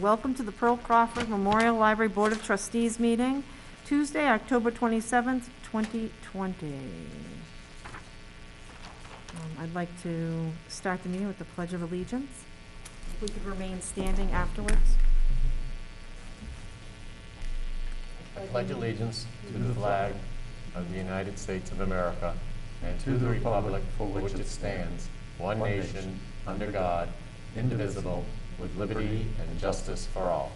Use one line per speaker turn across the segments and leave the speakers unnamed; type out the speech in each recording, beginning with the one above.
Welcome to the Pearl Crawford Memorial Library Board of Trustees meeting, Tuesday, October 27th, 2020. I'd like to start the meeting with the Pledge of Allegiance. If we could remain standing afterwards.
I pledge allegiance to the flag of the United States of America and to the republic for which it stands, one nation, under God, indivisible, with liberty and justice for all.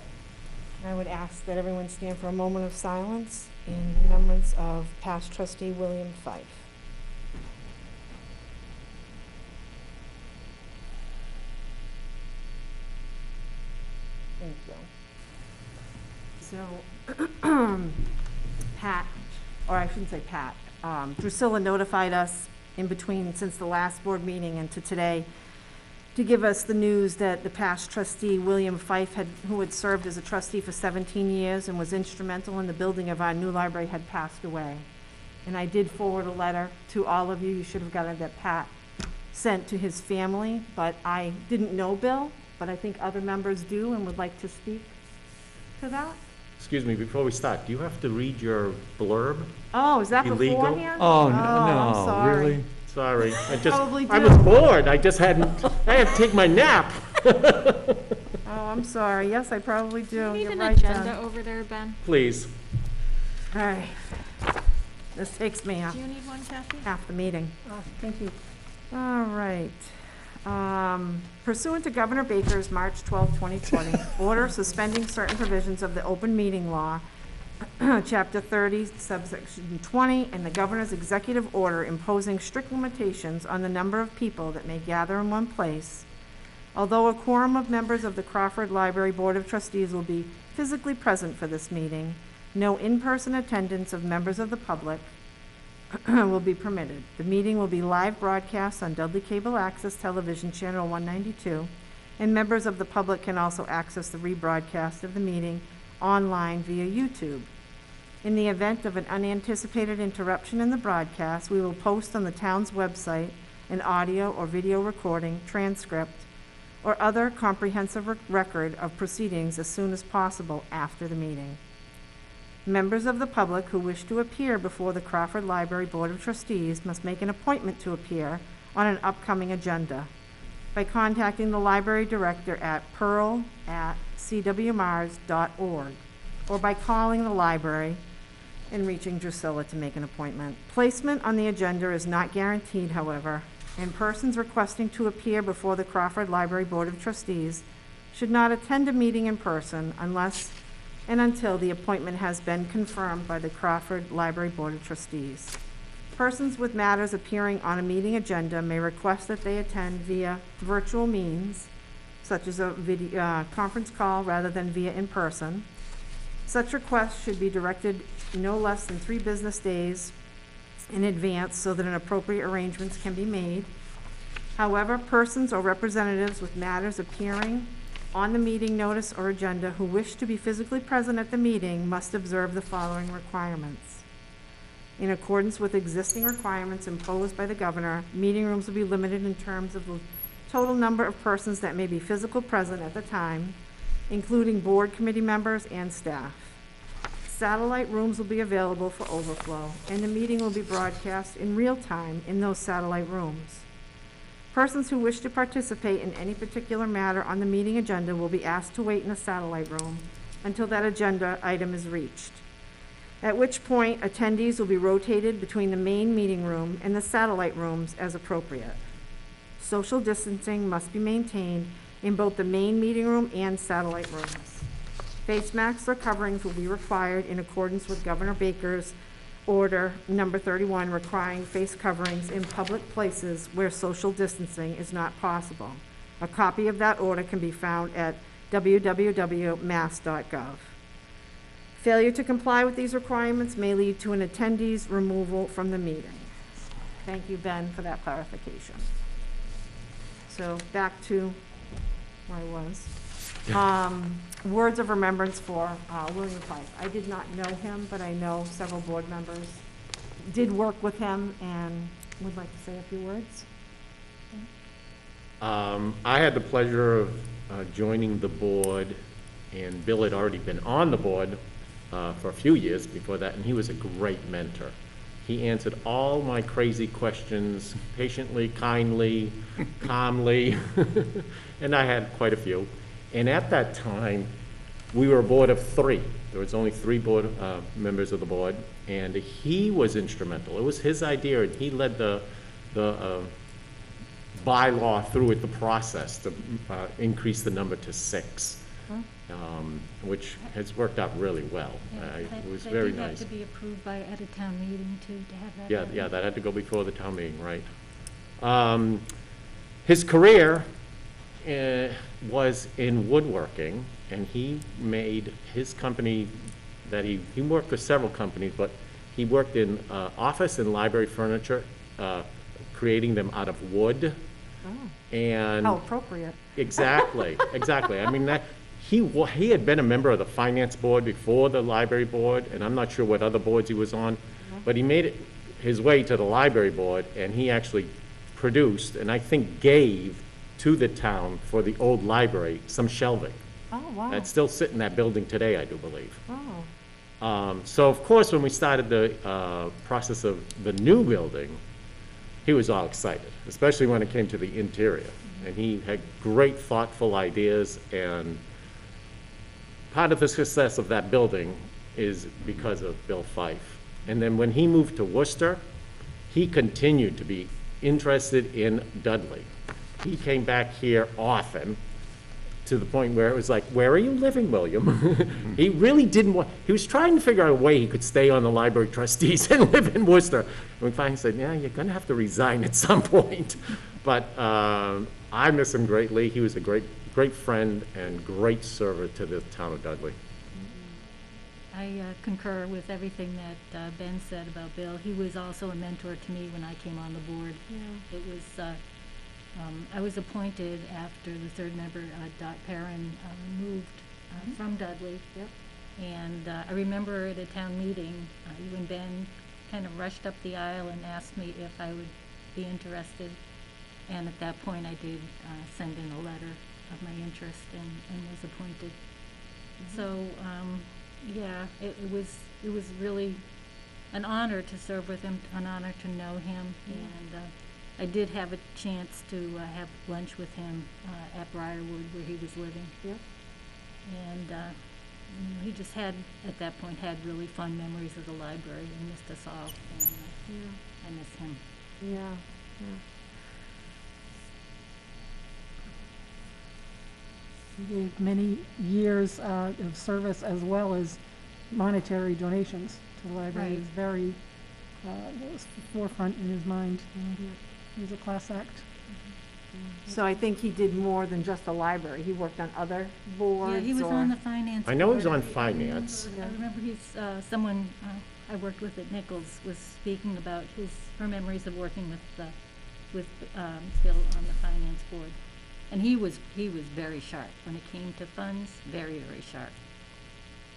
I would ask that everyone stand for a moment of silence in remembrance of past trustee William Fife. Thank you. So, Pat, or I shouldn't say Pat, Drusilla notified us in between since the last board meeting and to today to give us the news that the past trustee, William Fife, who had served as a trustee for 17 years and was instrumental in the building of our new library, had passed away. And I did forward a letter to all of you. You should have gotten that Pat sent to his family, but I didn't know Bill, but I think other members do and would like to speak to that.
Excuse me, before we start, do you have to read your blurb?
Oh, is that
Illegal?
beforehand?
Oh, no,
I'm sorry.
really?
Sorry,
Probably
I
do.
was bored. I had to take my nap.
Oh, I'm sorry. Yes, I probably do.
Do you need
You're
an
right,
agenda
Ben.
over there, Ben?
Please.
All right. This takes me
Do you need one, Kathy?
half the meeting. Oh, thank you. All right. Pursuant to Governor Baker's March 12, 2020, order suspending certain provisions of the open meeting law, Chapter 30, subsection 20, and the governor's executive order imposing strict limitations on the number of people that may gather in one place. Although a quorum of members of the Crawford Library Board of Trustees will be physically present for this meeting, no in-person attendance of members of the public will be permitted. The meeting will be live broadcast on Dudley Cable Access Television Channel 192, and members of the public can also access the rebroadcast of the meeting online via YouTube. In the event of an unanticipated interruption in the broadcast, we will post on the town's website an audio or video recording, transcript, or other comprehensive record of proceedings as soon as possible after the meeting. Members of the public who wish to appear before the Crawford Library Board of Trustees must make an appointment to appear on an upcoming agenda by contacting the library director at pearl@cwmars.org or by calling the library and reaching Drusilla to make an appointment. Placement on the agenda is not guaranteed, however, and persons requesting to appear before the Crawford Library Board of Trustees should not attend a meeting in person unless and until the appointment has been confirmed by the Crawford Library Board of Trustees. Persons with matters appearing on a meeting agenda may request that they attend via virtual means, such as a video conference call rather than via in person. Such requests should be directed no less than 3 business days in advance so that an appropriate arrangements can be made. However, persons or representatives with matters appearing on the meeting notice or agenda who wish to be physically present at the meeting must observe the following requirements. In accordance with existing requirements imposed by the governor, meeting rooms will be limited in terms of the total number of persons that may be physically present at the time, including board committee members and staff. Satellite rooms will be available for overflow, and the meeting will be broadcast in real time in those satellite rooms. Persons who wish to participate in any particular matter on the meeting agenda will be asked to wait in the satellite room until that agenda item is reached, at which point attendees will be rotated between the main meeting room and the satellite rooms as appropriate. Social distancing must be maintained in both the main meeting room and satellite rooms. Face masks or coverings will be required in accordance with Governor Baker's Order Number 31 requiring face coverings in public places where social distancing is not possible. A copy of that order can be found at www.mass.gov. Failure to comply with these requirements may lead to an attendee's removal from the meeting. Thank you, Ben, for that clarification. So back to where I was. Words of remembrance for William Fife. I did not know him, but I know several board members did work with him and would like to say a few words.
I had the pleasure of joining the board And Bill had already been on the board for a few years before that, and he was a great mentor. He answered all my crazy questions patiently, kindly, calmly, and I had quite a few. And at that time, we were a board of 3. There was only 3 board members of the board, and he was instrumental. It was his idea, and he led the bylaw through with the process to increase the number to 6. Which has worked out really well. It was very nice.
That did have to be approved by, at a town meeting too, to have that.
Yeah,
happen.
yeah, that had to go before the town meeting, right? His career was in woodworking, and he made his company that he worked for several companies, but he worked in office and library furniture, creating them out of wood.
Oh,
And
how appropriate.
exactly, exactly. I mean, he had been a member of the finance board before the library board, and I'm not sure what other boards he was on, but he made it his way to the library board, and he actually produced, and I think gave to the town for the old library some shelving.
Oh, wow.
That's still sitting in that building today, I do believe.
Oh,
So of course, when we started the process of the new building, he was all excited, especially when it came to the interior. And he had great thoughtful ideas, and part of the success of that building is because of Bill Fife. And then when he moved to Worcester, he continued to be interested in Dudley. He came back here often, to the point where it was like, where are you living, William? He really didn't want, he was trying to figure out a way he could stay on the library trustees and live in Worcester. And we finally said, yeah, you're gonna have to resign at some point. But I miss him greatly. He was a great friend and great server to the town of Dudley.
I concur with everything that Ben said about Bill. He was also a mentor to me when I came on the board.
yeah.
It was, I was appointed after the third member, Dot Perrin, moved from Dudley.
Yep.
And I remember at a town meeting, you and Ben kind of rushed up the aisle and asked me if I would be interested. And at that point, I did send in a letter of my interest and was appointed. So, yeah, it was really an honor to serve with him, an honor to know him, and I did have a chance to have lunch with him at Briarwood where he was living.
Yep.
And he just had, at that point, had really fun memories of the library and missed us all, and
Yeah.
I miss him.
Yeah, yeah.
He gave many years of service as well as monetary donations to the library.
Right.
It was very, it was forefront in his mind. He was a class act.
So I think he did more than just the library. He worked on other boards.
Yeah, he was
or-
on the finance
I know he was
board.
on finance.
I remember he's, someone I worked with at Nichols was speaking about her memories of working with Bill on the finance board. And he was very sharp when it came to funds, very, very sharp.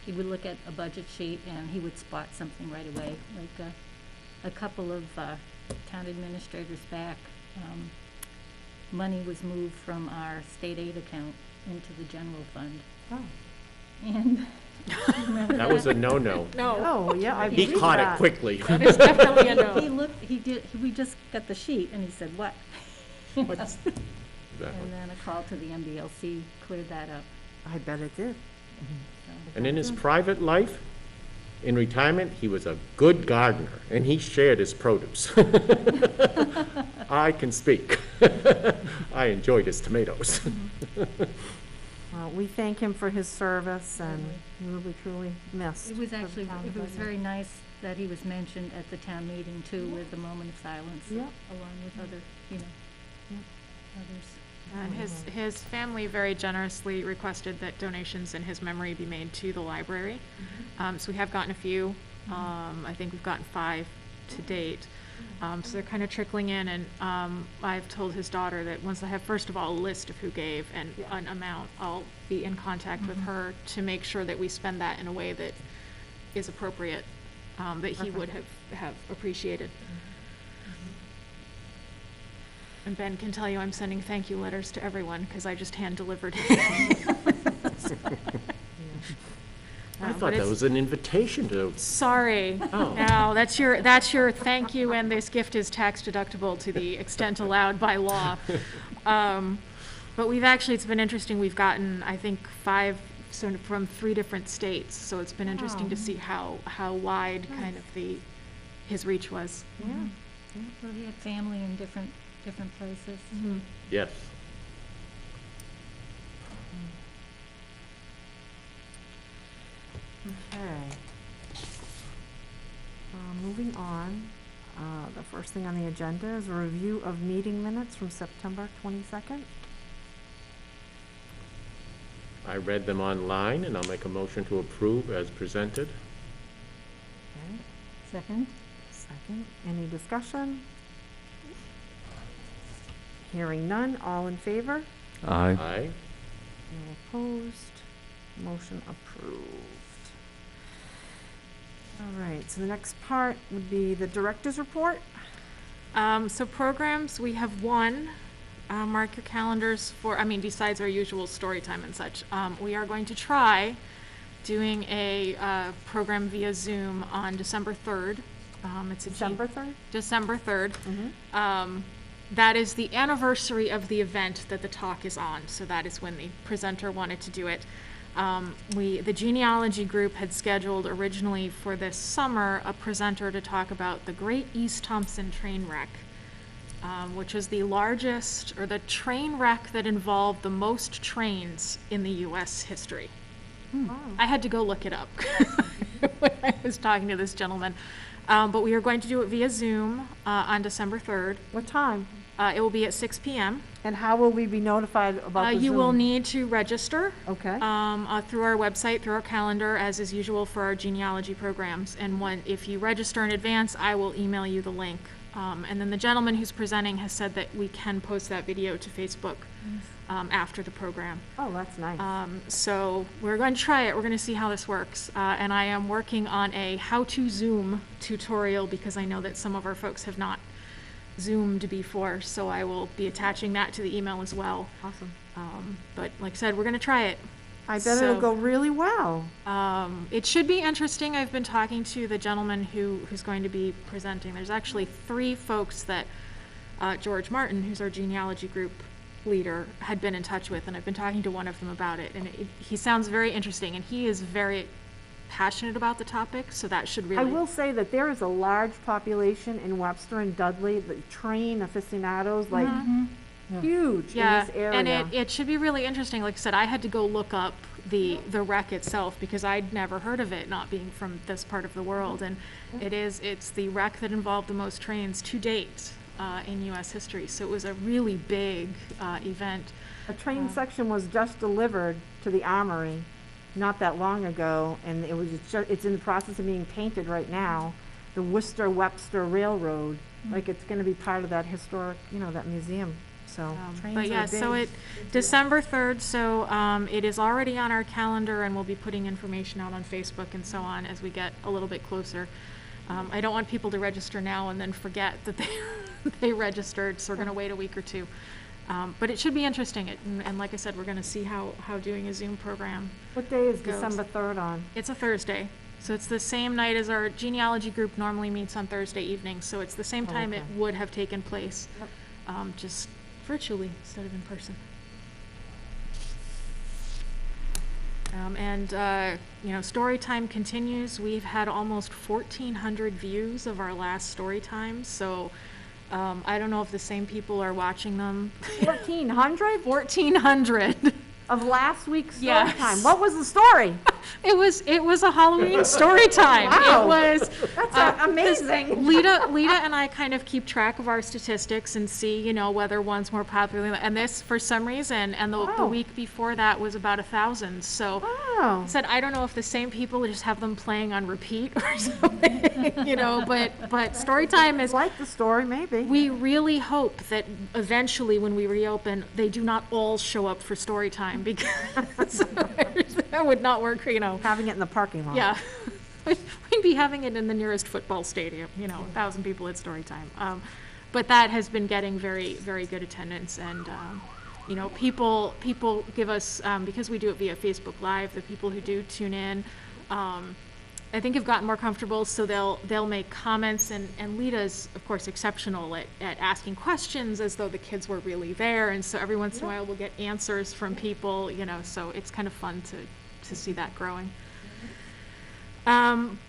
He would look at a budget sheet and he would spot something right away. Like a couple of town administrators back, money was moved from our state aid account into the general fund.
Oh.
And remember
That was a no-no.
Oh, yeah, I
He
believe
caught it
that.
quickly.
That is definitely a
He
no.
looked, we just got the sheet and he said, what?
What's-
And then a call to the MBLC cleared that up.
I bet it did.
So.
And in his private life, in retirement, he was a good gardener, and he shared his produce. I can speak. I enjoyed his tomatoes.
Well, we thank him for his service, and
Certainly.
he will be truly missed.
It was
for the
actually,
town of
it was
Dudley.
very nice that he was mentioned at the town meeting too, with a moment of silence,
Yeah.
along with other, others.
And his family very generously requested that donations in his memory be made to the library. So we have gotten a few. I think we've gotten 5 to date. So they're kind of trickling in, and I've told his daughter that once I have, first of all, a list of who gave and an amount, I'll be in contact with her to make sure that we spend that in a way that is appropriate, that he would have appreciated. And Ben can tell you I'm sending thank you letters to everyone because I just hand delivered it.
I
but
thought that
it's-
was an invitation to,
Sorry.
Oh.
No, that's your thank you, and this gift is tax deductible to the extent allowed by law. But it's been interesting. We've gotten, I think, 5 from 3 different states, so it's been interesting to see how wide kind of his reach was.
Yeah.
Well, he had family in different places.
yes.
Okay. Moving on, the first thing on the agenda is a review of meeting minutes from September 22nd.
I read them online, and I'll make a motion to approve as presented.
Okay.
Second?
Second, any discussion? Hearing none, all in favor?
Aye.
Aye.
No opposed, motion approved. All right, so the next part would be the director's report.
So programs, we have one. Mark your calendars for, besides our usual story time and such. We are going to try doing a program via Zoom on December 3rd. It's a
December 3rd?
December 3rd.
Mm-hmm.
That is the anniversary of the event that the talk is on, so that is when the presenter wanted to do it. The genealogy group had scheduled originally for this summer a presenter to talk about the Great East Thompson train wreck, which is the largest, or the train wreck that involved the most trains in the U.S. history.
Wow.
I had to go look it up when I was talking to this gentleman. But we are going to do it via Zoom on December 3rd.
What time?
It will be at 6 p.m.
And how will we be notified about the Zoom?
You will need to register
Okay.
through our website, through our calendar, as is usual for our genealogy programs. And if you register in advance, I will email you the link. And then the gentleman who's presenting has said that we can post that video to Facebook after the program.
Oh, that's nice.
So we're going to try it. We're going to see how this works. And I am working on a how to Zoom tutorial because I know that some of our folks have not Zoomed before. So I will be attaching that to the email as well.
Awesome.
But like I said, we're going to try it.
I bet it'll go really well.
It should be interesting. I've been talking to the gentleman who's going to be presenting. There's actually 3 folks that George Martin, who's our genealogy group leader, had been in touch with, and I've been talking to one of them about it. And he sounds very interesting, and he is very passionate about the topic, so that should really...
I will say that there is a large population in Webster and Dudley, the train aficionados, like huge in this area.
And it should be really interesting. Like I said, I had to go look up the wreck itself because I'd never heard of it, not being from this part of the world. And it's the wreck that involved the most trains to date in U.S. history. So it was a really big event.
A train section was just delivered to the Armory not that long ago, and it's in the process of being painted right now. The Worcester-Webster Railroad, like it's going to be part of that historic, that museum. So trains
But
are
yeah,
big.
so December 3rd, so it is already on our calendar, and we'll be putting information out on Facebook and so on as we get a little bit closer. I don't want people to register now and then forget that they registered, so we're going to wait a week or 2. But it should be interesting, and like I said, we're going to see how doing a Zoom program.
What day is
goes.
December 3rd on?
It's a Thursday, so it's the same night as our genealogy group normally meets on Thursday evening, so it's the same time
okay.
it would have taken place,
Yep.
just virtually instead of in person. Story time continues. We've had almost 1,400 views of our last story time, so I don't know if the same people are watching them.
1,400
1,400.
of last week's story
Yes.
time. What was the story?
It was a Halloween story time.
Wow.
It was
That's amazing.
Lita and I kind of keep track of our statistics and see, whether one's more popular. And this, for some reason, and the
Wow.
week before that was about 1,000. So
Wow.
I said, I don't know if the same people just have them playing on repeat or something, but story time is.
Like the story, maybe.
We really hope that eventually, when we reopen, they do not all show up for story time because that would not work,
Having it in the parking lot.
Yeah. We'd be having it in the nearest football stadium, 1,000 people at story time. But that has been getting very, very good attendance, and you know, people give us, because we do it via Facebook Live, the people who do tune in, I think have gotten more comfortable, so they'll make comments, and Lita's, of course, exceptional at asking questions as though the kids were really there, and so every once in a while we'll get answers from people, you know, so it's kind of fun to see that growing.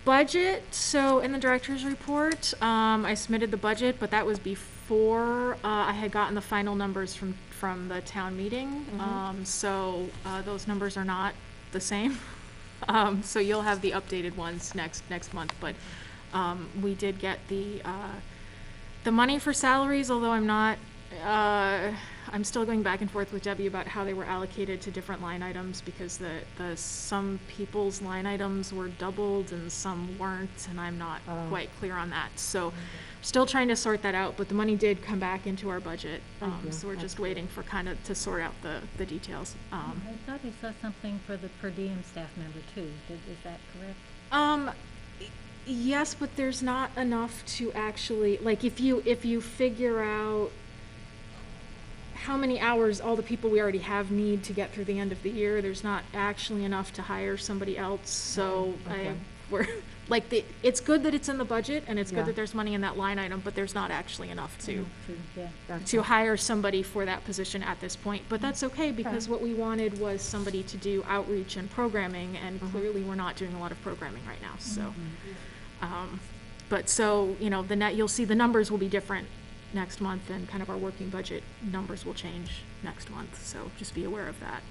Budget, so in the director's report, I submitted the budget, but that was before I had gotten the final numbers from the town meeting. So those numbers are not the same. So you'll have the updated ones next month, but we did get the money for salaries, although I'm still going back and forth with Debbie about how they were allocated to different line items, because some people's line items were doubled and some weren't, and I'm not quite clear on that. So still trying to sort that out, but the money did come back into our budget. So we're just waiting for kind of to sort out the details.
I thought I saw something for the per diem staff member too. Is that correct?
Yes, but there's not enough to actually, like, if you figure out how many hours all the people we already have need to get through the end of the year, there's not actually enough to hire somebody else. So we're like, it's good that it's in the budget, and it's good that there's money in that line item, but there's not actually enough to hire somebody for that position at this point. But that's okay, because what we wanted was somebody to do outreach and programming, and clearly we're not doing a lot of programming right now. So, but so, you know, you'll see the numbers will be different next month, and kind of our working budget numbers will change next month, so just be aware of that.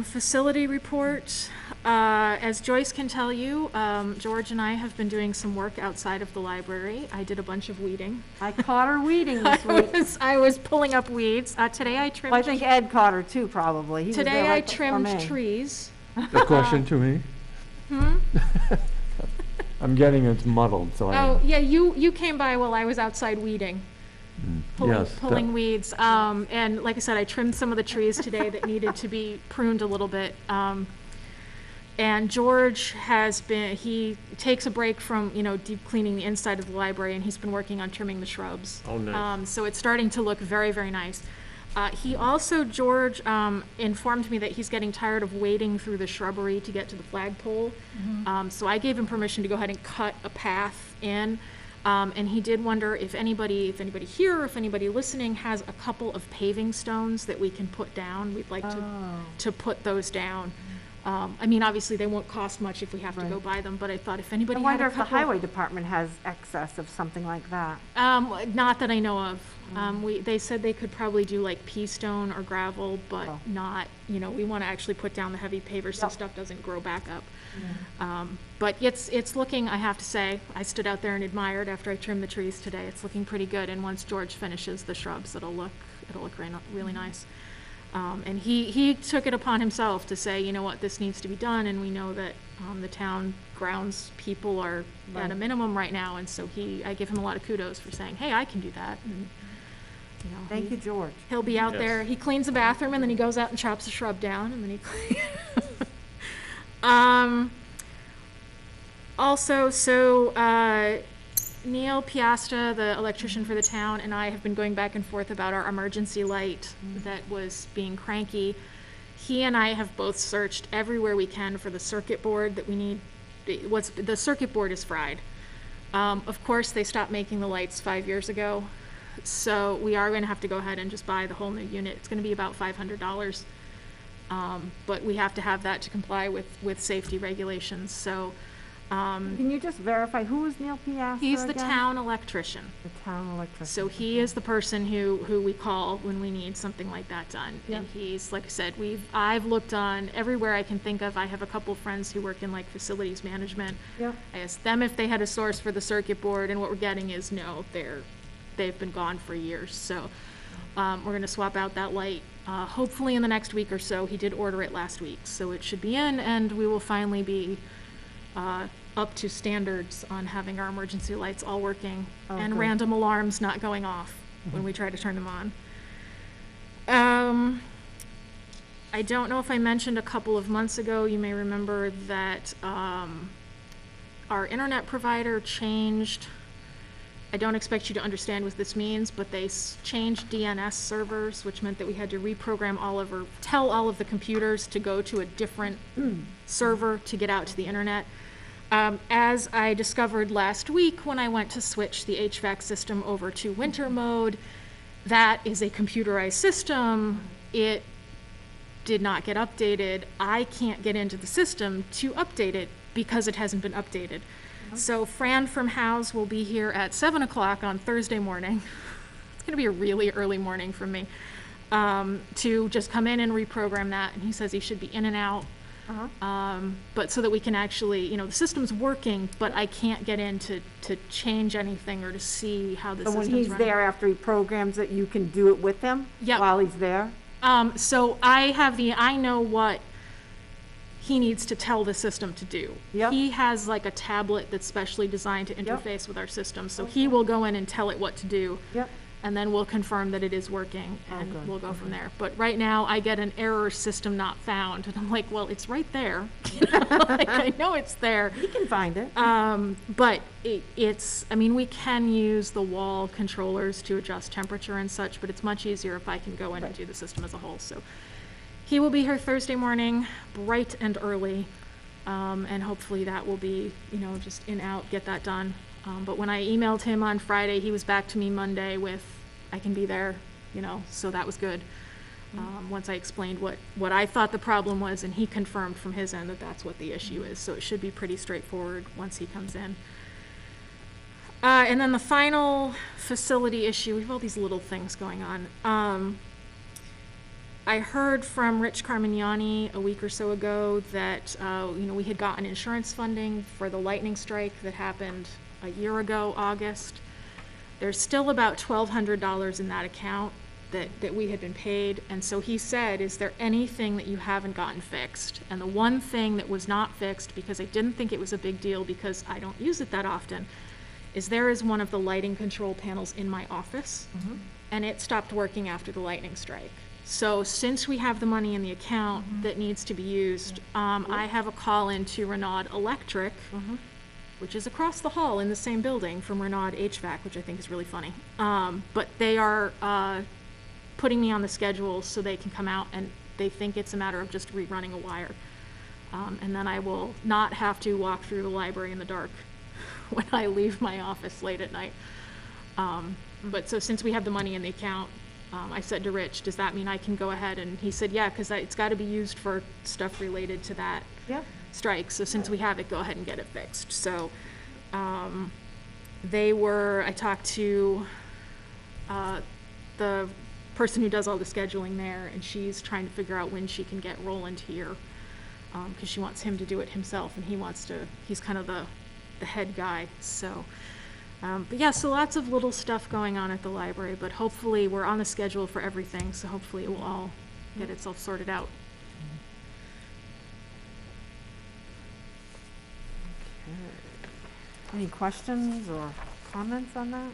Facility report, as Joyce can tell you, George and I have been doing some work outside of the library. I did a bunch of weeding.
I caught her weeding this week.
I was pulling up weeds. Today I trimmed.
Well, I think Ed caught her too, probably. He was
today
there
I
right
trimmed
before me.
trees.
A question to me? I'm getting it muddled, so
Oh, yeah, you came by while I was outside weeding. Pulling weeds. And like I said, I trimmed some of the trees today that needed to be pruned a little bit. And George he takes a break from, you know, deep cleaning the inside of the library, and he's been working on trimming the shrubs.
Oh, nice.
So it's starting to look very, very nice. George informed me that he's getting tired of wading through the shrubbery to get to the flagpole. So I gave him permission to go ahead and cut a path in. And he did wonder if anybody here, or if anybody listening has a couple of paving stones that we can put down. We'd like to put those down. I mean, obviously they won't cost much if we have to go buy them, but I thought if anybody
I
had
wonder
a
if the
couple.
highway department has excess of something like that.
Not that I know of. They said they could probably do like pea stone or gravel, but not, you know, we want to actually put down the heavy pavers so stuff doesn't grow back up. But it's looking, I have to say, I stood out there and admired after I trimmed the trees today. It's looking pretty good, and once George finishes the shrubs, it'll look really nice. And he took it upon himself to say, you know what, this needs to be done, and we know that the town grounds people are at a minimum right now, and so I give him a lot of kudos for saying, hey, I can do that. And, you know,
Thank you, George.
He'll be out there, he cleans the bathroom, and then he goes out and chops a shrub down, and then he also, Neil Piasta, the electrician for the town, and I have been going back and forth about our emergency light that was being cranky. He and I have both searched everywhere we can for the circuit board that we need. The circuit board is fried. Of course, they stopped making the lights 5 years ago, so we are going to have to go ahead and just buy the whole new unit. It's going to be about $500, but we have to have that to comply with safety regulations. So.
Can you just verify, who is Neil Piasta
He's the
again?
town electrician.
The town electrician.
So he is the person who we call when we need something like that done.
Yeah.
And he's, like I said, I've looked on everywhere I can think of. I have a couple friends who work in like facilities management.
Yeah.
I asked them if they had a source for the circuit board, and what we're getting is no, they've been gone for years. So we're gonna swap out that light, hopefully in the next week or so. He did order it last week, so it should be in, and we will finally be up to standards on having our emergency lights all working and
good.
random alarms not going off when we try to turn them on. I don't know if I mentioned a couple of months ago, you may remember that our internet provider changed I don't expect you to understand what this means, but they changed DNS servers, which meant that we had to reprogram tell all of the computers to go to a different server to get out to the internet. As I discovered last week when I went to switch the HVAC system over to winter mode, that is a computerized system. It did not get updated. I can't get into the system to update it because it hasn't been updated. So Fran from House will be here at 7 o'clock on Thursday morning. It's going to be a really early morning for me, to just come in and reprogram that. And he says he should be in and out. But so that we can actually, the system's working, but I can't get in to change anything or to see how the
So
system's
when he's
running.
there after he programs it, you can do it with him?
Yep.
While he's there?
So I know what he needs to tell the system to do.
Yep.
He has like a tablet that's specially designed to interface with our system, so he will go in and tell it what to do.
Yep.
And then we'll confirm that it is working, and
good.
we'll go from there. But right now, I get an error, system not found, and I'm like, well, it's right there. Like, I know it's there.
He can find it.
But we can use the wall controllers to adjust temperature and such, but it's much easier if I can go in and do the system as a whole. So he will be here Thursday morning, bright and early, and hopefully that will be, just in, out, get that done. But when I emailed him on Friday, he was back to me Monday with, I can be there, so that was good. Once I explained what I thought the problem was, and he confirmed from his end that that's what the issue is. So it should be pretty straightforward once he comes in. And then the final facility issue, we have all these little things going on. I heard from Rich Carmignani a week or so ago that, we had gotten insurance funding for the lightning strike that happened a year ago, August. There's still about $1,200 in that account that we had been paid. And so he said, is there anything that you haven't gotten fixed? And the one thing that was not fixed, because I didn't think it was a big deal because I don't use it that often, is there is one of the lighting control panels in my office, and it stopped working after the lightning strike. So since we have the money in the account that needs to be used, I have a call into Renaud Electric, which is across the hall in the same building from Renaud HVAC, which I think is really funny. But they are putting me on the schedule so they can come out, and they think it's a matter of just rerunning a wire. And then I will not have to walk through the library in the dark when I leave my office late at night. But so since we have the money in the account, I said to Rich, does that mean I can go ahead? And he said, yeah, because it's got to be used for stuff related to that strike. So since we have it, go ahead and get it fixed. So I talked to the person who does all the scheduling there, and she's trying to figure out when she can get Roland here, because she wants him to do it himself, and he's kind of the head guy. So but yeah, so lots of little stuff going on at the library, but hopefully we're on the schedule for everything, so hopefully it will all get itself sorted out.
Any questions or comments on that?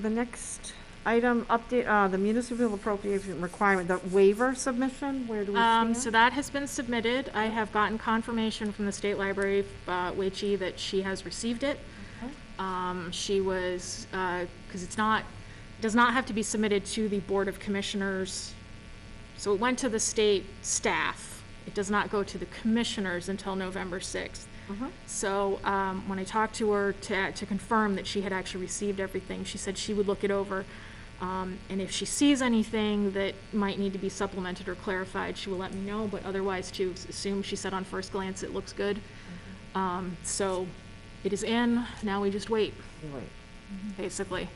The next item, update, the municipal appropriation requirement, the waiver submission, where do we stand?
So that has been submitted. I have gotten confirmation from the State Library, Weichi, that she has received it. She was, because it does not have to be submitted to the Board of Commissioners. So it went to the state staff. It does not go to the commissioners until November 6th. So when I talked to her to confirm that she had actually received everything, she said she would look it over. And if she sees anything that might need to be supplemented or clarified, she will let me know. But otherwise, to assume, she said on first glance, it looks good. So it is in. Now we just wait, basically.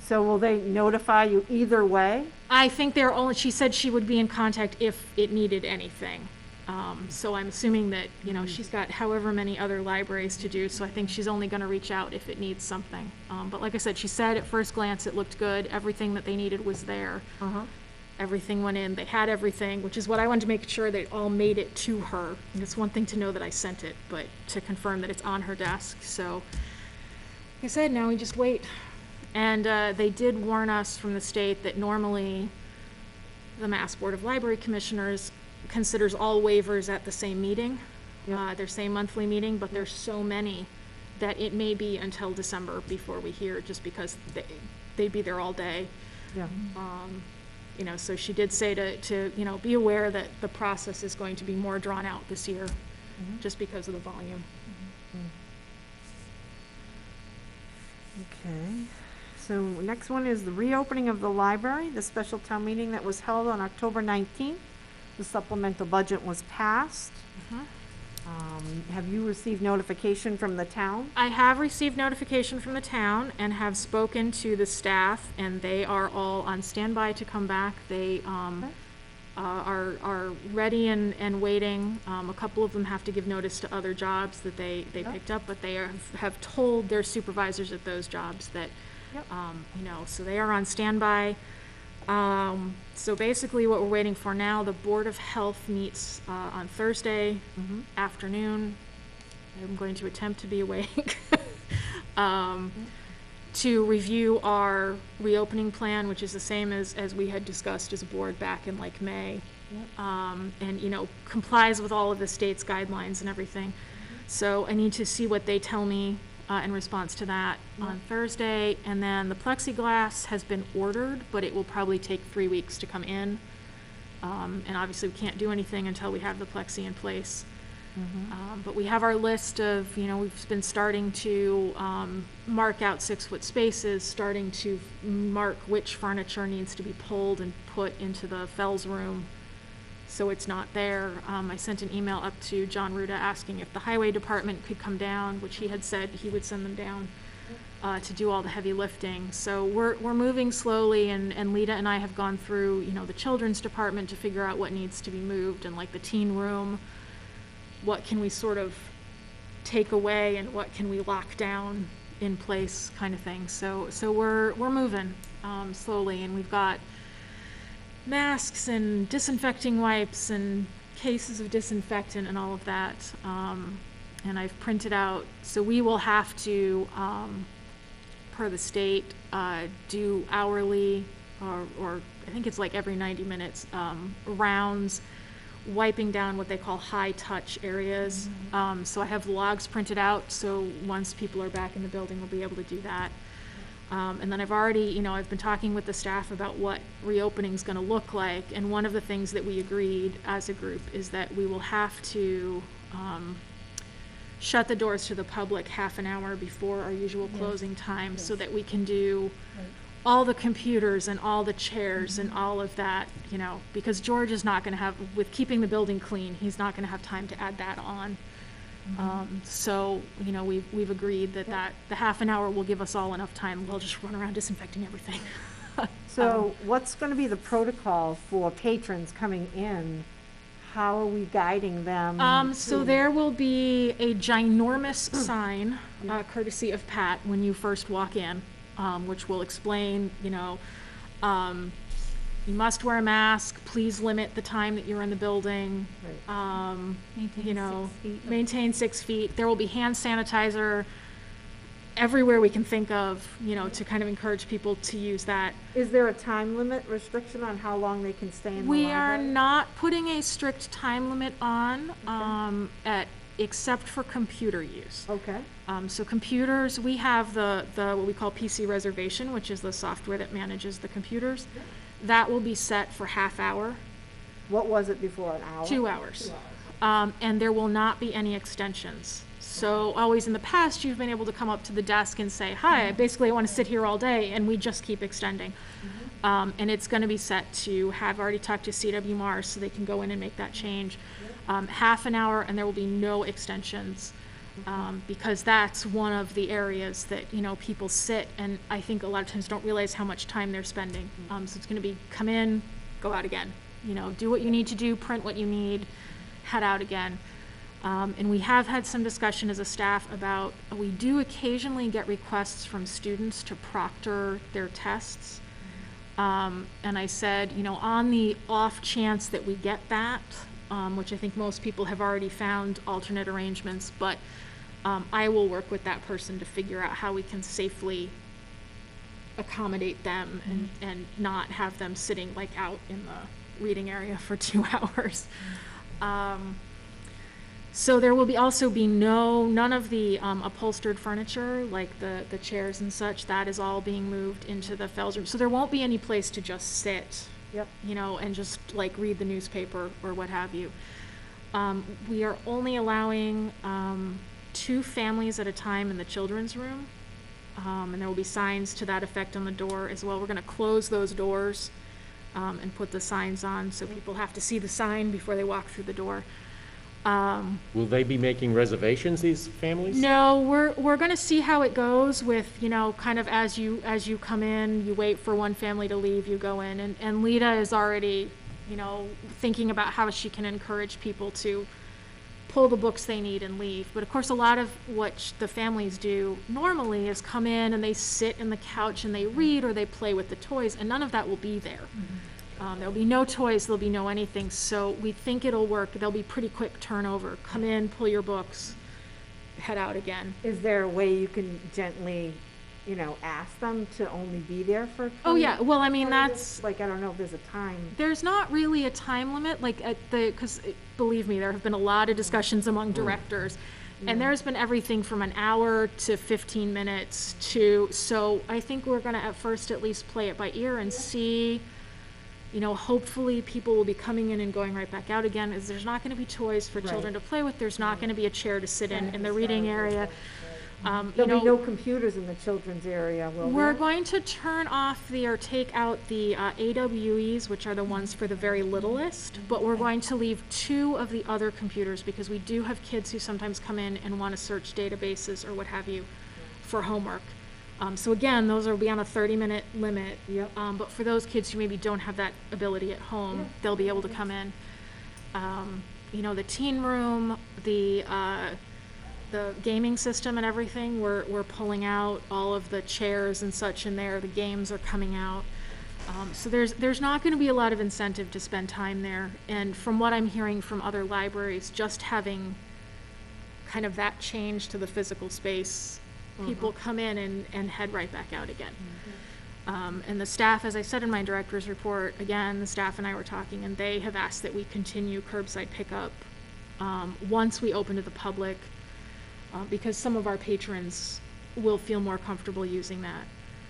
So will they notify you either way?
I think she said she would be in contact if it needed anything. So I'm assuming that, she's got however many other libraries to do, so I think she's only going to reach out if it needs something. But like I said, she said at first glance it looked good. Everything that they needed was there. Everything went in. They had everything, which is what I wanted to make sure they all made it to her. And it's one thing to know that I sent it, but to confirm that it's on her desk. So like I said, now we just wait. And they did warn us from the state that normally the Mass Board of Library Commissioners considers all waivers at the same meeting, their same monthly meeting, but there's so many that it may be until December before we hear, just because they'd be there all day.
Yeah.
You know, so she did say to, you know, be aware that the process is going to be more drawn out this year, just because of the volume.
Okay, so next one is the reopening of the library, the special town meeting that was held on October 19th. The supplemental budget was passed. Have you received notification from the town?
I have received notification from the town and have spoken to the staff, and they are all on standby to come back. They are ready and waiting. A couple of them have to give notice to other jobs that they picked up, but they have told their supervisors at those jobs that, you know, so they are on standby. So basically what we're waiting for now, the Board of Health meets on Thursday afternoon. I'm going to attempt to be awake. To review our reopening plan, which is the same as we had discussed as a board back in like May. And, you know, complies with all of the state's guidelines and everything. So I need to see what they tell me in response to that on Thursday. And then the plexiglass has been ordered, but it will probably take 3 weeks to come in. And obviously we can't do anything until we have the plexi in place. But we have our list of, you know, we've been starting to mark out 6-foot spaces, starting to mark which furniture needs to be pulled and put into the Fells room so it's not there. I sent an email up to John Ruda asking if the highway department could come down, which he had said he would send them down to do all the heavy lifting. So we're moving slowly, and Lita and I have gone through, you know, the children's department to figure out what needs to be moved, and like the teen room, what can we sort of take away and what can we lock down in place, kind of thing. So we're moving slowly, and we've got masks and disinfecting wipes and cases of disinfectant and all of that. And I've printed out, so we will have to, per the state, do hourly or I think it's like every 90 minutes rounds, wiping down what they call high-touch areas. So I have logs printed out, so once people are back in the building, we'll be able to do that. And then I've already, you know, I've been talking with the staff about what reopening's gonna look like, and one of the things that we agreed as a group is that we will have to shut the doors to the public half an hour before our usual closing time, so that we can do all the computers and all the chairs and all of that, you know, because George is not gonna have, with keeping the building clean, he's not gonna have time to add that on. So, you know, we've agreed that the half an hour will give us all enough time. We'll just run around disinfecting everything.
So what's going to be the protocol for patrons coming in? How are we guiding them?
So there will be a ginormous sign, courtesy of Pat, when you first walk in, which will explain, you know, you must wear a mask, please limit the time that you're in the building. You know, maintain 6 feet. There will be hand sanitizer everywhere we can think of, you know, to kind of encourage people to use that.
Is there a time limit restriction on how long they can stay in the
We
library?
are not putting a strict time limit on, except for computer use.
Okay.
So computers, we have the what we call PC reservation, which is the software that manages the computers. That will be set for half hour.
What was it before, an hour?
2 hours. And there will not be any extensions. So always in the past, you've been able to come up to the desk and say, hi, basically I want to sit here all day, and we just keep extending. And it's going to be set to, have already talked to CW Mars so they can go in and make that change. Half an hour, and there will be no extensions. Because that's one of the areas that, you know, people sit, and I think a lot of times don't realize how much time they're spending. So it's going to be come in, go out again, you know, do what you need to do, print what you need, head out again. And we have had some discussion as a staff about, we do occasionally get requests from students to proctor their tests. And I said, you know, on the off chance that we get that, which I think most people have already found alternate arrangements, but I will work with that person to figure out how we can safely accommodate them and not have them sitting like out in reading area for 2 hours. So there will also be none of the upholstered furniture, like the chairs and such, that is all being moved into the Fells room. So there won't be any place to just sit,
Yep.
and just like read the newspaper or what have you. We are only allowing 2 families at a time in the children's room. And there will be signs to that effect on the door as well. We're going to close those doors and put the signs on, so people have to see the sign before they walk through the door.
Will they be making reservations, these families?
No, we're going to see how it goes with, kind of as you come in, you wait for one family to leave, you go in. And Lita is already, thinking about how she can encourage people to pull the books they need and leave. But of course, a lot of what the families do normally is come in and they sit in the couch and they read or they play with the toys, and none of that will be there. There'll be no toys, there'll be no anything, so we think it'll work. There'll be pretty quick turnover. Come in, pull your books, head out again.
Is there a way you can gently, ask them to only be there for?
Oh, yeah, well, I
20
mean,
minutes? Like, I don't know if there's a time.
There's not really a time limit, like because believe me, there have been a lot of discussions among directors, and there's been everything from an hour to 15 minutes so I think we're gonna at first at least play it by ear and see, hopefully people will be coming in and going right back out again, as there's not gonna be toys for children to play with, there's not gonna be a chair to sit in the reading area.
There'll be no computers in the children's area, will
We're
there?
going to turn off or take out the AWEs, which are the ones for the very littlest, but we're going to leave 2 of the other computers because we do have kids who sometimes come in and want to search databases or what have you for homework. So again, those will be on a 30-minute limit.
Yep.
But for those kids who maybe don't have that ability at home, they'll be able to come in. The teen room, the gaming system and everything, we're pulling out all of the chairs and such in there. The games are coming out. So there's not going to be a lot of incentive to spend time there. And from what I'm hearing from other libraries, just having kind of that change to the physical space, people come in and head right back out again. And the staff, as I said in my director's report, again, the staff and I were talking, and they have asked that we continue curbside pickup once we open to the public, because some of our patrons will feel more comfortable using that.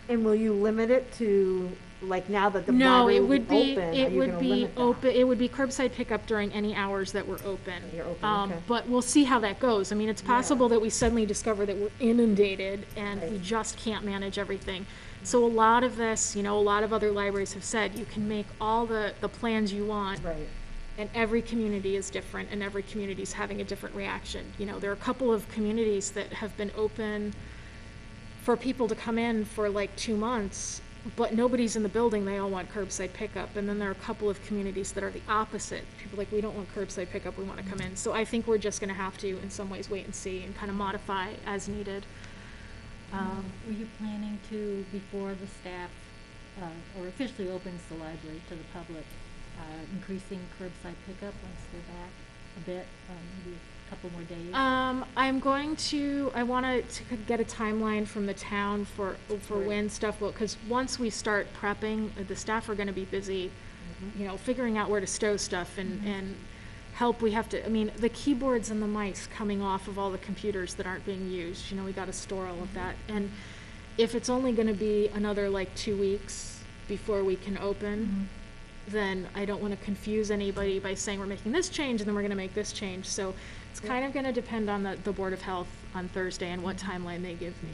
And will you limit it to, like, now that the
No,
library
it
will be
would be,
open, are
it
you
would
gonna
be
limit that?
open, it would be curbside pickup during any hours that we're open.
You're open, okay.
But we'll see how that goes. I mean, it's possible that we suddenly discover that we're inundated and we
Right.
just can't manage everything. So a lot of this, a lot of other libraries have said, you can make all the plans you want.
Right.
And every community is different, and every community is having a different reaction. There are a couple of communities that have been open for people to come in for like 2 months, but nobody's in the building, they all want curbside pickup. And then there are a couple of communities that are the opposite. People are like, we don't want curbside pickup, we want to come in. So I think we're just gonna have to, in some ways, wait and see and kind of modify as needed.
Were you planning to, before the staff, or officially opens the library to the public, increasing curbside pickup once they're back a bit, maybe a couple more days?
I want to get a timeline from the town for when stuff will, because once we start prepping, the staff are going to be busy, figuring out where to stow stuff and help. We have to, the keyboards and the mice coming off of all the computers that aren't being used, we got to store all of that. And if it's only going to be another like 2 weeks before we can open, then I don't want to confuse anybody by saying we're making this change and then we're going to make this change. So it's kind of going to depend on the Board of Health on Thursday and what timeline they give me.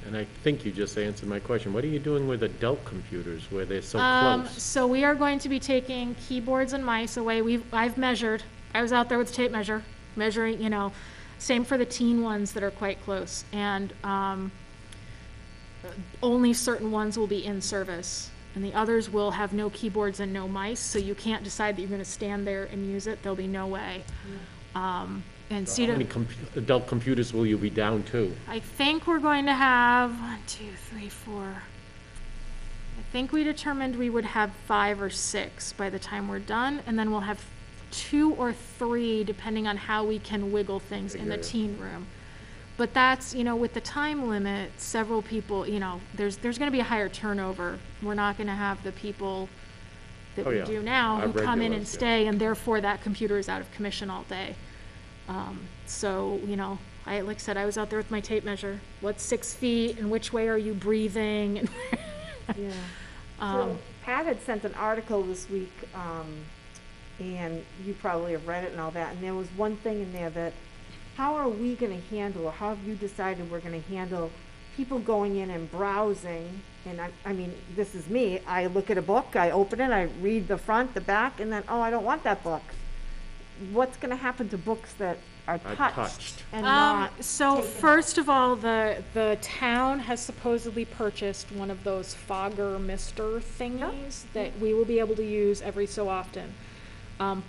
And I think you just answered my question. What are you doing with adult computers where they're so close?
So we are going to be taking keyboards and mice away. I've measured. I was out there with a tape measure, measuring, same for the teen ones that are quite close. And only certain ones will be in service. And the others will have no keyboards and no mice, so you can't decide that you're going to stand there and use it. There'll be no way. And
How many adult computers will you be down to?
I think we're going to have 1, 2, 3, 4. I think we determined we would have 5 or 6 by the time we're done, and then we'll have 2 or 3 depending on how we can wiggle things in the teen room. But that's, with the time limit, several people, there's going to be a higher turnover. We're not going to have the people that
Oh,
we
yeah.
do now,
Our
who come in and
regulars, yeah.
stay, and therefore that computer is out of commission all day. So, you know, like I said, I was out there with my tape measure. What's 6 feet, and which way are you breathing?
Yeah.
Um,
So Pat had sent an article this week, and you probably have read it and all that, and there was one thing in there that, how are we gonna handle, or how have you decided we're gonna handle people going in and browsing? And I mean, this is me, I look at a book, I open it, I read the front, the back, and then, oh, I don't want that book. What's gonna happen to books that are touched
touched.
and not
So
taken
first of all, the town has supposedly purchased one of those fogger mister thingies that we will be able to use every so often.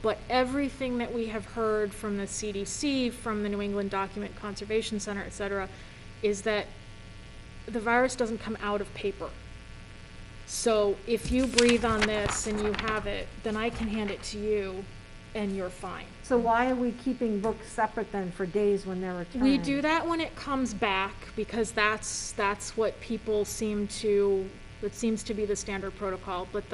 But everything that we have heard from the CDC, from the New England Document Conservation Center, et cetera, is that the virus doesn't come out of paper. So if you breathe on this and you have it, then I can hand it to you and you're fine.
So why are we keeping books separate then for days when they're returned?
We do that when it comes back because that's what people seems to be the standard protocol. But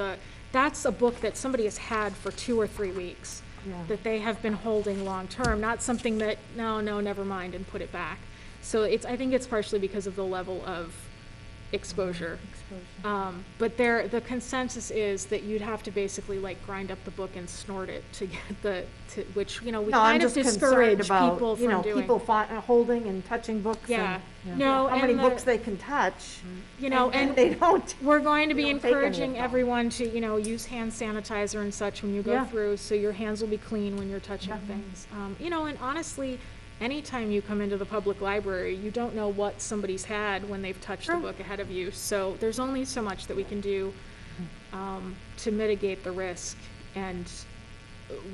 that's a book that somebody has had for 2 or 3 weeks
Yeah.
that they have been holding long term, not something that no, never mind and put it back. So I think it's partially because of the level of exposure. But the consensus is that you'd have to basically like grind up the book and snort it to get which, you know, we
No, I'm
kind of
just concerned
discourage
about,
people
you know,
from doing.
people holding and touching books
Yeah,
and
no,
how many
and
books they can touch.
you know,
And they don't.
we're going to be
we don't take any of
encouraging
them.
everyone to, you know, use hand sanitizer and such when you go
Yeah.
through, so your hands will be clean when you're touching things. You know, and honestly, anytime you come into the public library, you don't know what somebody's had when they've touched the
Sure.
book ahead of you. So there's only so much that we can do to mitigate the risk. And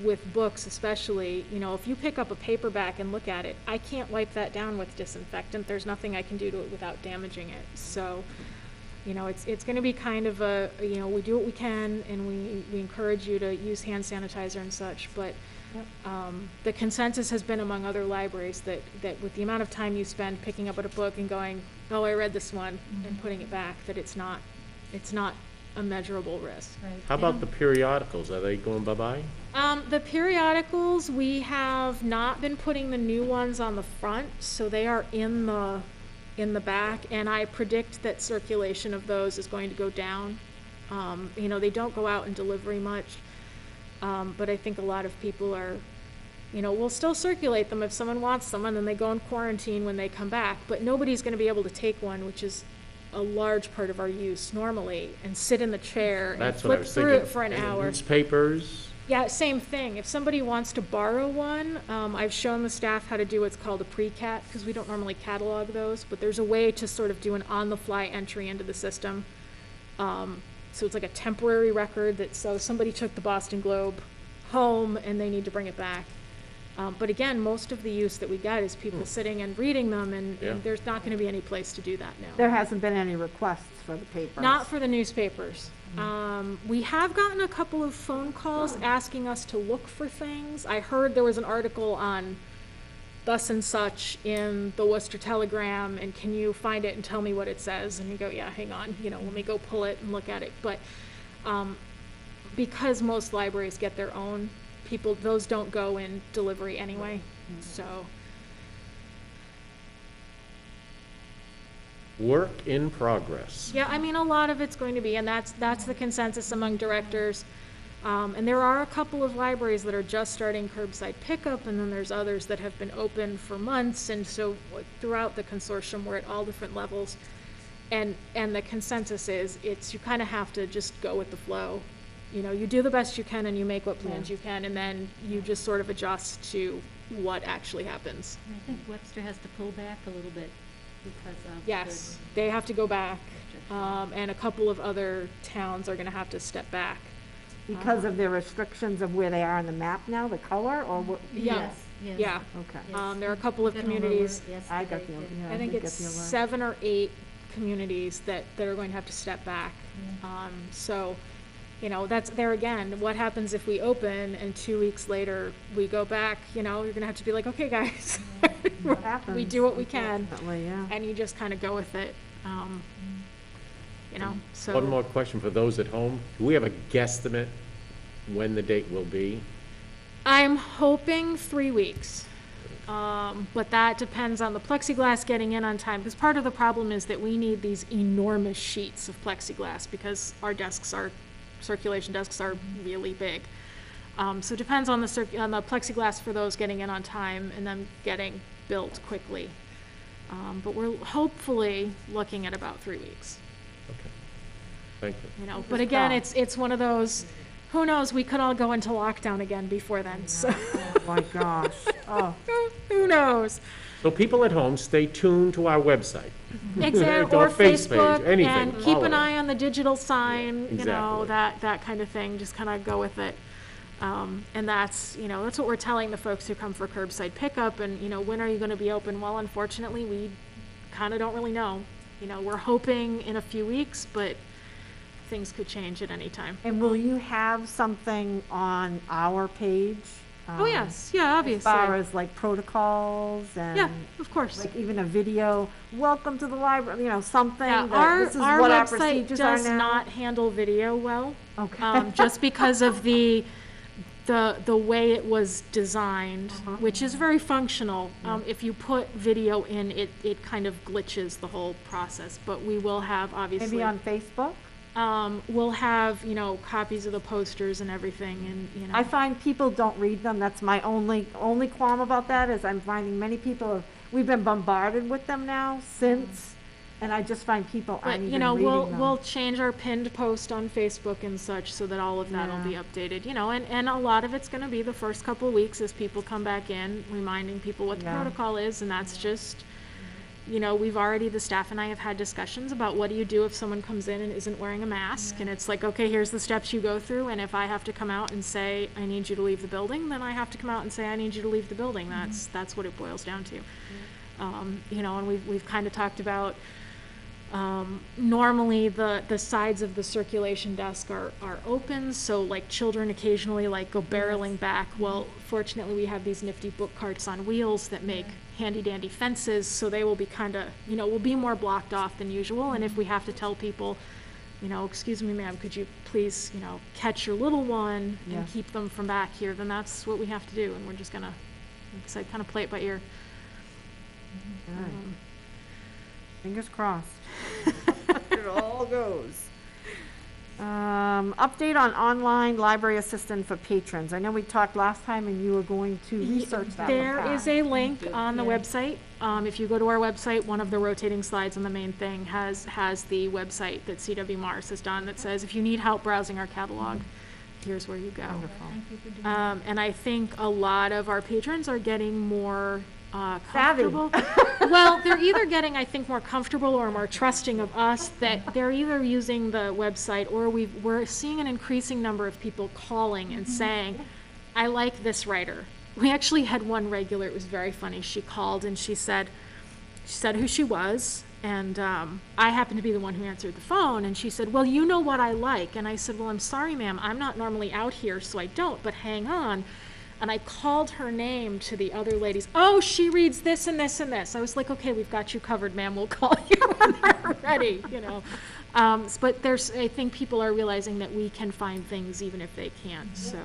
with books especially, you know, if you pick up a paperback and look at it, I can't wipe that down with disinfectant. There's nothing I can do to it without damaging it. So, you know, it's going to be kind of you know, we do what we can, and we encourage you to use hand sanitizer and such, but the consensus has been among other libraries that with the amount of time you spend picking up a book and going, oh, I read this one, and putting it back, that it's not a measurable risk.
How about the periodicals? Are they going bye-bye?
The periodicals, we have not been putting the new ones on the front, so they are in the back, and I predict that circulation of those is going to go down. You know, they don't go out in delivery much, but I think a lot of people are, you know, we'll still circulate them if someone wants them, and then they go in quarantine when they come back, but nobody's going to be able to take one, which is a large part of our use normally, and sit in the chair and
That's what I
flip
was
through
thinking.
it for an
And
hour.
Newspapers?
Yeah, same thing. If somebody wants to borrow one, I've shown the staff how to do what's called a pre-cat, because we don't normally catalog those, but there's a way to sort of do an on-the-fly entry into the system. So it's like a temporary record so somebody took the Boston Globe home and they need to bring it back. But again, most of the use that we get is people sitting and reading them, and
Yeah.
there's not going to be any place to do that now.
There hasn't been any requests for the papers.
Not for the newspapers. We have gotten a couple of phone calls asking us to look for things. I heard there was an article on thus and such in the Worcester Telegram, and can you find it and tell me what it says? And you go, yeah, hang on, you know, let me go pull it and look at it. But because most libraries get their own, those don't go in delivery anyway, so.
Work in progress.
Yeah, I mean, a lot of it's going to be, and that's the consensus among directors. And there are a couple of libraries that are just starting curbside pickup, and then there's others that have been open for months, and so throughout the consortium, we're at all different levels. And the consensus is, you kind of have to just go with the flow. You know, you do the best you can and you make what plans you can, and then you just sort of adjust to what actually happens.
And I think Webster has to pull back a little bit because of.
Yes, they have to go back, and a couple of other towns are gonna have to step back.
Because of their restrictions of where they are on the map now, the color, or what?
Yeah,
Yes.
yeah.
Okay.
Yes.
There are a couple of
Federal
communities,
alert
I got the,
yesterday, too.
yeah,
I think
did
it's
get the alert.
7 or 8 communities that are going to have to step back. So, you know, that's, there again, what happens if we open and 2 weeks later we go back, you know, you're gonna have to be like, okay, guys.
What
We
happens,
do what we can,
unfortunately, yeah.
and you just kind of go with it, you know, so.
One more question for those at home. Do we have a guesstimate when the date will be?
I'm hoping 3 weeks. But that depends on the plexiglass getting in on time, because part of the problem is that we need these enormous sheets of plexiglass because our circulation desks are really big. So it depends on the plexiglass for those getting in on time and them getting built quickly. But we're hopefully looking at about 3 weeks.
Okay, thank you.
You know, but again, it's one of those, who knows, we could all go into lockdown again before then, so.
Oh, my gosh. Oh,
Who knows?
So people at home, stay tuned to our website.
Exactly,
Or
or
face page,
Facebook,
anything,
and keep
follow
an
it.
eye on the digital sign, you know,
exactly.
that kind of thing, just kind of go with it. And that's, you know, that's what we're telling the folks who come for curbside pickup, and, you know, when are you gonna be open? Well, unfortunately, we kind of don't really know. You know, we're hoping in a few weeks, but things could change at any time.
and will you have something on our page?
Oh, yes, yeah, obviously.
As far as like protocols and.
Yeah, of course.
Like even a video, welcome to the library, you know, something
Yeah,
that this is
our
what our
website
procedures are
does
now.
not handle video well.
Okay.
Just because of the way it was designed, which is very functional. If you put video in, it kind of glitches the whole process, but we will have, obviously.
Maybe on Facebook?
We'll have, you know, copies of the posters and everything, and, you know.
I find people don't read them. That's my only qualm about that is I'm finding many people, we've been bombarded with them now since, and I just find people
But,
aren't
you
even
know,
reading them.
we'll change our pinned post on Facebook and such so that all of that will be updated, you know, and a lot of it's gonna be the first couple of weeks as people come back in, reminding people what the
Yeah.
protocol is, and that's just, you know, the staff and I have had discussions about what do you do if someone comes in and isn't wearing a mask, and it's like, okay, here's the steps you go through, and if I have to come out and say, I need you to leave the building, then I have to come out and say, I need you to leave the building, that's what it boils down to. You know, and we've kind of talked about, normally the sides of the circulation desk are open, so like children occasionally like go barreling back. Well, fortunately we have these nifty book carts on wheels that make handy dandy fences, so they will be kind of, you know, will be more blocked off than usual. And if we have to tell people, you know, excuse me ma'am, could you please, you know, catch your little one
Yeah.
and keep them from back here, then that's what we have to do, and we're just gonna, like I said, kind of play it by ear.
All right. Fingers crossed. It all goes. Update on online library assistant for patrons. I know we talked last time and you were going to research that.
There is a link on the website. If you go to our website, one of the rotating slides on the main thing has the website that CW Mars has done that says, if you need help browsing our catalog, here's where you go. And I think a lot of our patrons are getting more comfortable. Well, they're either getting, I think, more comfortable or more trusting of us, that they're either using the website, or we're seeing an increasing number of people calling and saying, I like this writer. We actually had one regular, it was very funny. She called and she said who she was, and I happened to be the one who answered the phone, and she said, well, you know what I like. And I said, well, I'm sorry, ma'am, I'm not normally out here, so I don't, but hang on. And I called her name to the other ladies. Oh, she reads this and this and this. I was like, okay, we've got you covered, ma'am. We'll call you when they're ready, you know. But I think people are realizing that we can find things even if they can't, so.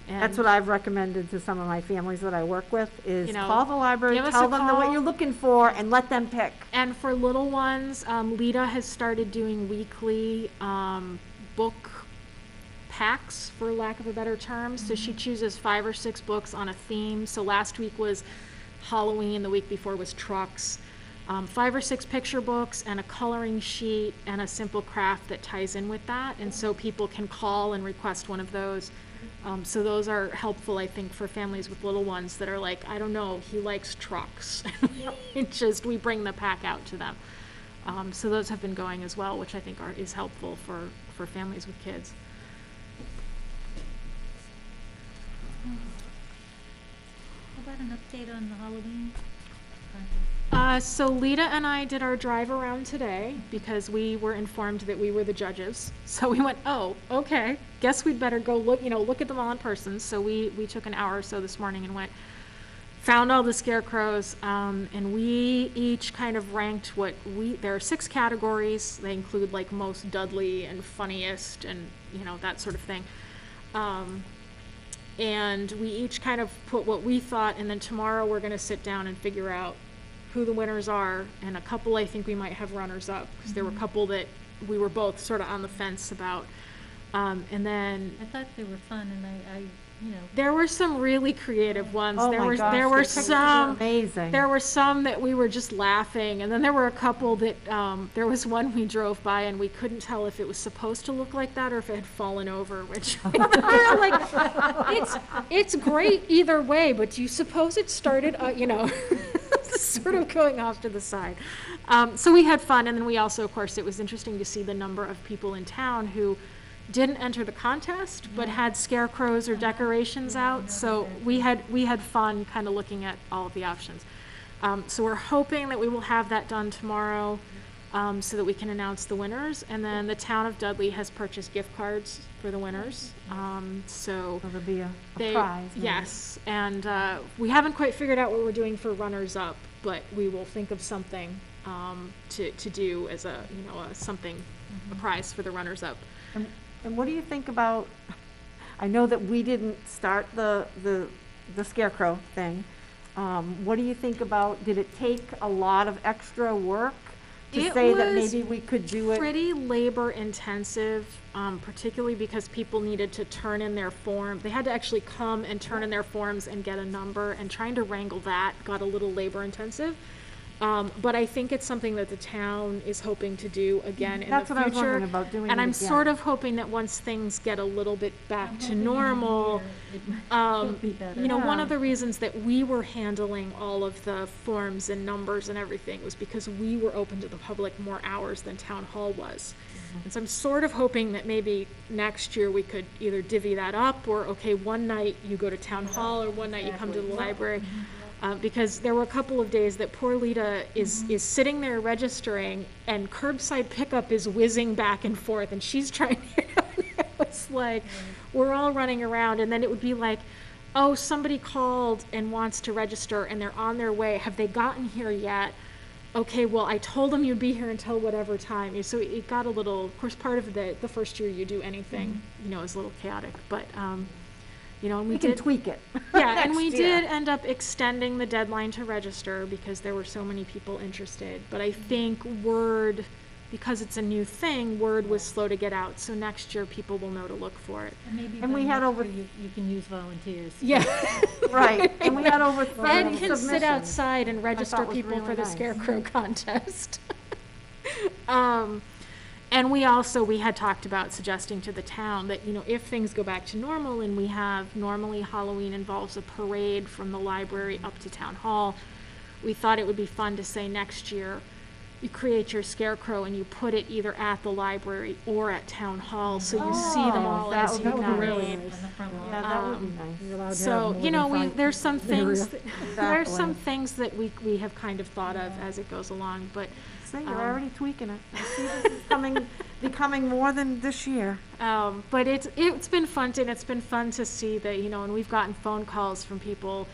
That's what I've recommended to some of my families that I work with, is
You know,
call the library,
give us
tell
a
them what
call.
you're looking for, and let them pick.
And for little ones, Lita has started doing weekly book packs, for lack of a better term. So she chooses 5 or 6 books on a theme. So last week was Halloween, the week before was trucks. 5 or 6 picture books and a coloring sheet and a simple craft that ties in with that. And so people can call and request one of those. So those are helpful, I think, for families with little ones that are like, I don't know, he likes trucks. We bring the pack out to them. So those have been going as well, which I think is helpful for families with kids.
How about an update on the Halloween?
So Lita and I did our drive around today because we were informed that we were the judges. So we went, oh, okay, guess we'd better go look at them all in person. So we took an hour or so this morning and went found all the scarecrows, and we each kind of ranked there are 6 categories. They include like most Dudley and funniest and, that sort of thing. And we each kind of put what we thought, and then tomorrow we're gonna sit down and figure out who the winners are, and a couple I think we might have runners up, because there were a couple that we were both sort of on the fence about. And then
I thought they were fun, and I
there were some really creative ones.
Oh
there
my
were
gosh,
there
the
were
pictures were
some
amazing.
There were some that we were just laughing, and then there were a couple that there was one we drove by and we couldn't tell if it was supposed to look like that or if it had fallen over, which we were like, it's great either way, but do you suppose it started sort of going off to the side. So we had fun, and then we also, of course, it was interesting to see the number of people in town who didn't enter the contest, but had scarecrows or decorations out. So we had fun kind of looking at all of the options. So we're hoping that we will have that done tomorrow, so that we can announce the winners. And then the town of Dudley has purchased gift cards for the winners. So
There'll be a
they,
prize. maybe.
yes, and we haven't quite figured out what we're doing for runners up, but we will think of something to do as a prize for the runners up.
And what do you think about, I know that we didn't start the scarecrow thing. What do you think about, did it take a lot of extra work to
It
say that
was
maybe we could do it?
Pretty labor intensive, particularly because people needed to turn in their form. They had to actually come and turn in their forms and get a number, and trying to wrangle that got a little labor intensive. But I think it's something that the town is hoping to do again in the future.
That's what I was wondering about, doing
And
it
I'm
again.
sort of hoping that once things get a little bit back to normal,
it'll be better.
one
Yeah.
of the reasons that we were handling all of the forms and numbers and everything was because we were open to the public more hours than town hall was. And so I'm sort of hoping that maybe next year we could either divvy that up, or, okay, one night you go to town hall, or one night you come to the library. Because there were a couple of days that poor Lita is sitting there registering, and curbside pickup is whizzing back and forth, and she's trying it's like, we're all running around, and then it would be like, oh, somebody called and wants to register, and they're on their way. Have they gotten here yet? Okay, well, I told them you'd be here until whatever time. So it got a little, of course, part of the first year you do anything, is a little chaotic, but, and
We can tweak it.
yeah, and we
next year.
did end up extending the deadline to register because there were so many people interested. But I think word, because it's a new thing, word was slow to get out. So next year people will know to look for it.
Maybe
And we
by
had
next
over-
year you can use volunteers.
Yeah.
Right, and we had over 30
Ed can
submissions.
sit outside and register
was
people
really
for the
nice.
scarecrow contest. And we had talked about suggesting to the town that, if things go back to normal and we have, normally Halloween involves a parade from the library up to town hall, we thought it would be fun to say next year, you create your scarecrow and you put it either at the library or at town hall, so you see them all
that
as
would
you
be
come
nice.
in.
On the front lawn.
Yeah, that would be nice.
You're allowed to have
So,
more than five
there's some
people in the
things,
area.
there's some
Exactly.
things that we have kind of thought of as it goes along, but,
See, you're
Um,
already tweaking it. I see this is becoming more than this year.
but it's been fun, and it's been fun to see that, and we've gotten phone calls from people,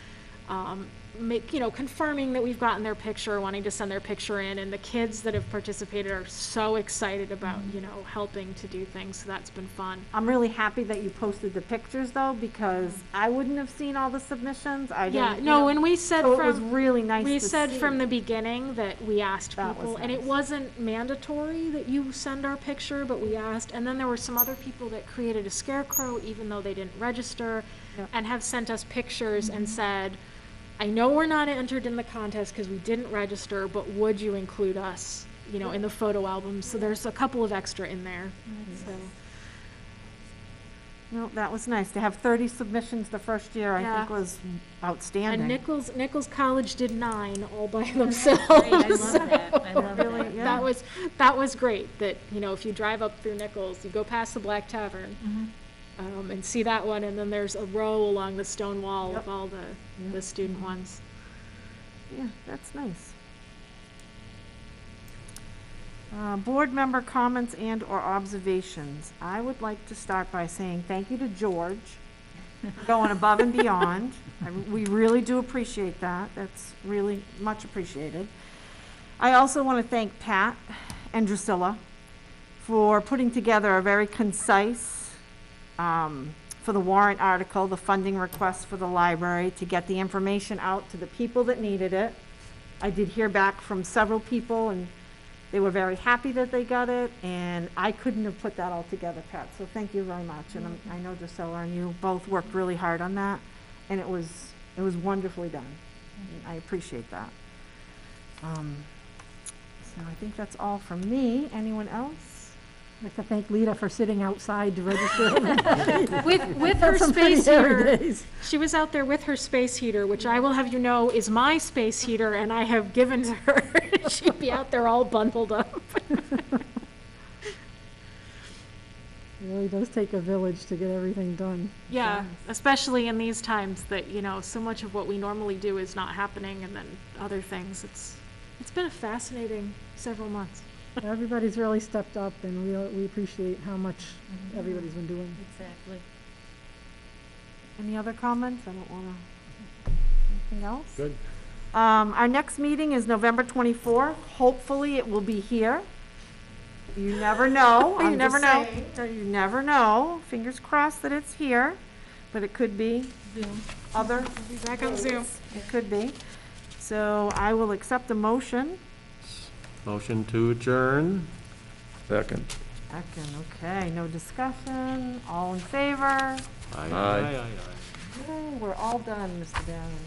confirming that we've gotten their picture, wanting to send their picture in, and the kids that have participated are so excited about, helping to do things, so that's been fun.
I'm really happy that you posted the pictures though, because I wouldn't have seen all the submissions. I didn't.
Yeah, no, and we said
So it was
from,
really nice
we
to
said
see.
from the beginning that we asked
That was
people, and it
nice.
wasn't mandatory that you send our picture, but we asked, and then there were some other people that created a scarecrow even though they didn't register,
Yep.
and have sent us pictures and said, I know we're not entered in the contest because we didn't register, but would you include us, in the photo album? So there's a couple of extra in there, so.
No, that was nice. To have 30 submissions the first year, I
Yeah.
think was outstanding.
And Nichols College did 9 all by themselves.
Great, I love that, I love
Really,
that.
yeah.
That was great, that, if you drive up through Nichols, you go past the Black Tavern, and see that one, and then there's a row along the stone wall
Yep.
of all the student ones.
Yeah, that's nice. Board member comments and/or observations. I would like to start by saying thank you to George going above and beyond. We really do appreciate that. That's really much appreciated. I also want to thank Pat and Drusilla for putting together a very concise, for the warrant article, the funding request for the library, to get the information out to the people that needed it. I did hear back from several people, and they were very happy that they got it, and I couldn't have put that all together, Pat, so thank you very much. And I know Drusilla and you both worked really hard on that, and it was wonderfully done. I appreciate that. So I think that's all from me. Anyone else?
I'd like to thank Lita for sitting outside to register.
With her
Some pretty
space
hairy
heater,
days.
she was out there with her space heater, which I will have you know is my space heater, and I have given to her. She'd be out there all bundled up.
It really does take a village to get everything done.
Yeah, especially in these times that, so much of what we normally do is not happening, and then other things. It's been a fascinating several months.
Everybody's really stepped up, and we appreciate how much everybody's been doing.
Exactly.
Any other comments? I don't want to, anything else?
Good.
Our next meeting is November 24th. Hopefully, it will be here. You never know.
You
I'm
never
just
know.
saying, you never know. Fingers crossed that it's here, but it could be other.
Be back on Zoom.
It could be. So I will accept a motion.
Motion to adjourn.
Second.
Second, okay, no discussion. All in favor?
Aye.
Yay, we're all done, Mr. Downing.